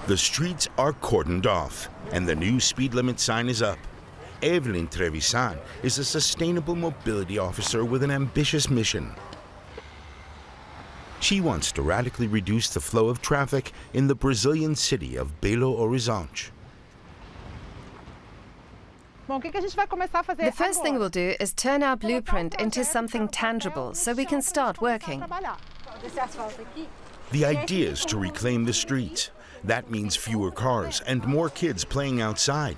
The streets are cordoned off, and the new speed limit sign is up. Evelyn Trevisan is a sustainable mobility officer with an ambitious mission. She wants to radically reduce the flow of traffic in the Brazilian city of Belo Horizonte. The first thing we'll do is turn our blueprint into something tangible so we can start working. The idea is to reclaim the streets. That means fewer cars and more kids playing outside.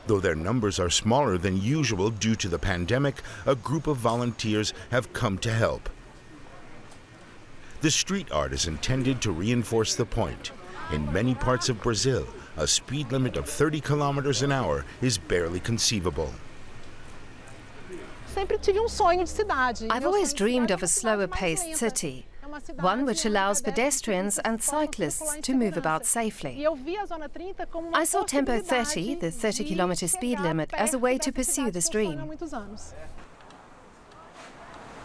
Though their numbers are smaller than usual due to the pandemic, a group of volunteers have come to help. The street art is intended to reinforce the point. In many parts of Brazil, a speed limit of 30 kilometers an hour is barely conceivable. I've always dreamed of a slower-paced city, one which allows pedestrians and cyclists to move about safely. I saw Tempo 30, the 30-kilometer speed limit, as a way to pursue this dream.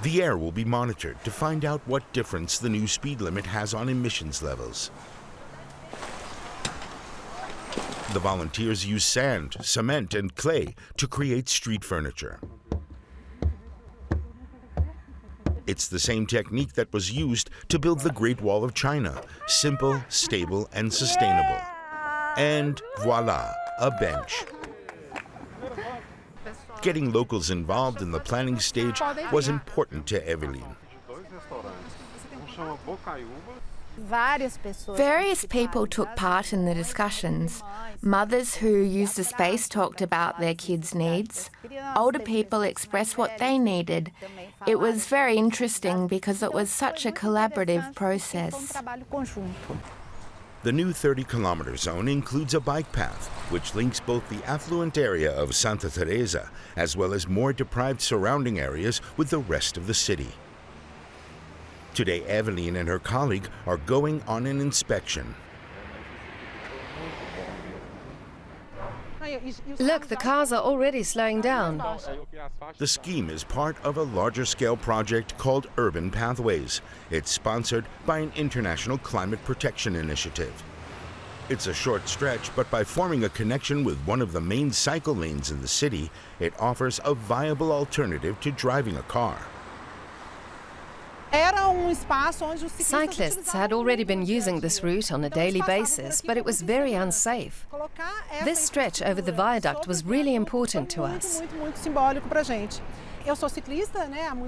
The air will be monitored to find out what difference the new speed limit has on emissions levels. The volunteers use sand, cement, and clay to create street furniture. It's the same technique that was used to build the Great Wall of China, simple, stable, and sustainable. And voila, a bench. Getting locals involved in the planning stage was important to Evelyn. Various people took part in the discussions. Mothers who used the space talked about their kids' needs. Older people expressed what they needed. It was very interesting because it was such a collaborative process. The new 30-kilometer zone includes a bike path, which links both the affluent area of Santa Teresa as well as more deprived surrounding areas with the rest of the city. Today, Evelyn and her colleague are going on an inspection. Look, the cars are already slowing down. The scheme is part of a larger-scale project called Urban Pathways. It's sponsored by an international climate protection initiative. It's a short stretch, but by forming a connection with one of the main cycle lanes in the city, it offers a viable alternative to driving a car. Cyclists had already been using this route on a daily basis, but it was very unsafe. This stretch over the viaduct was really important to us.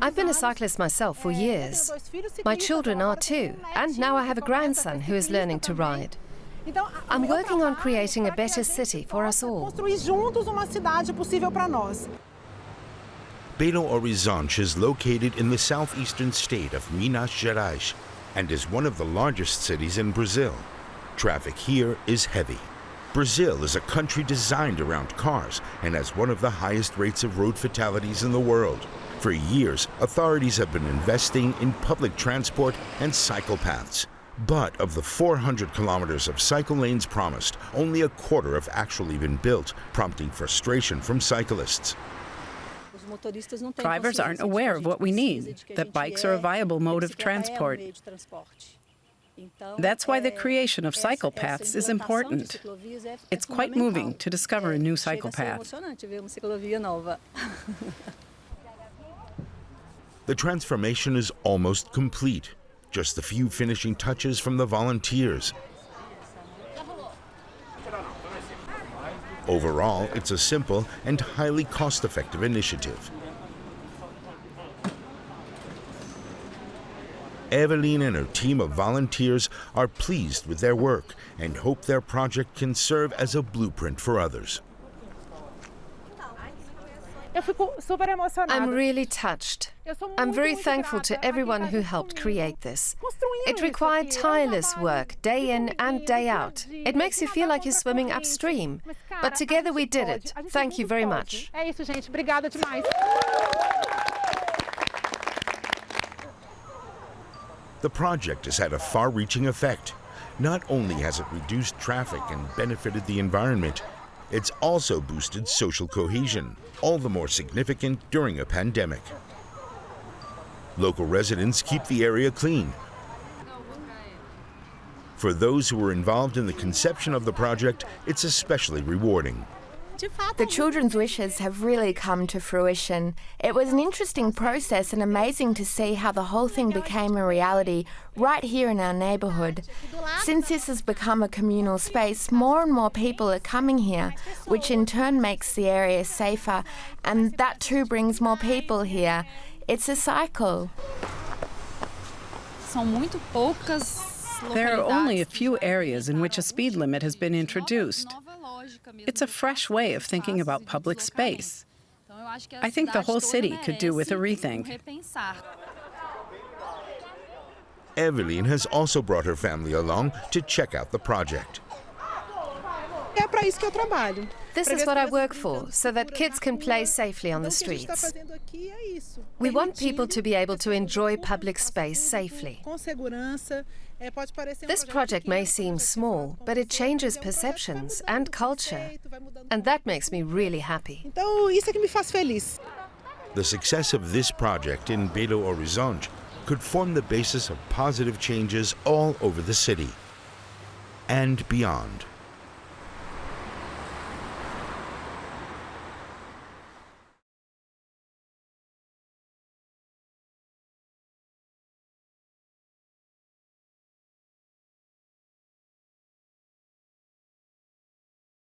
I've been a cyclist myself for years. My children are too, and now I have a grandson who is learning to ride. I'm working on creating a better city for us all. Belo Horizonte is located in the southeastern state of Minas Gerais and is one of the largest cities in Brazil. Traffic here is heavy. Brazil is a country designed around cars and has one of the highest rates of road fatalities in the world. For years, authorities have been investing in public transport and cycle paths. But of the 400 kilometers of cycle lanes promised, only a quarter have actually been built, prompting frustration from cyclists. Drivers aren't aware of what we need, that bikes are a viable mode of transport. That's why the creation of cycle paths is important. It's quite moving to discover a new cycle path. The transformation is almost complete. Just a few finishing touches from the volunteers. Overall, it's a simple and highly cost-effective initiative. Evelyn and her team of volunteers are pleased with their work and hope their project can serve as a blueprint for others. I'm really touched. I'm very thankful to everyone who helped create this. It required tireless work, day in and day out. It makes you feel like you're swimming upstream. But together we did it. Thank you very much. The project has had a far-reaching effect. Not only has it reduced traffic and benefited the environment, it's also boosted social cohesion, all the more significant during a pandemic. Local residents keep the area clean. For those who were involved in the conception of the project, it's especially rewarding. The children's wishes have really come to fruition. It was an interesting process and amazing to see how the whole thing became a reality right here in our neighbourhood. Since this has become a communal space, more and more people are coming here, which in turn makes the area safer, and that too brings more people here. It's a cycle. There are only a few areas in which a speed limit has been introduced. It's a fresh way of thinking about public space. I think the whole city could do with a rethink. Evelyn has also brought her family along to check out the project. This is what I work for, so that kids can play safely on the streets. We want people to be able to enjoy public space safely. This project may seem small, but it changes perceptions and culture, and that makes me really happy. The success of this project in Belo Horizonte could form the basis of positive changes all over the city and beyond.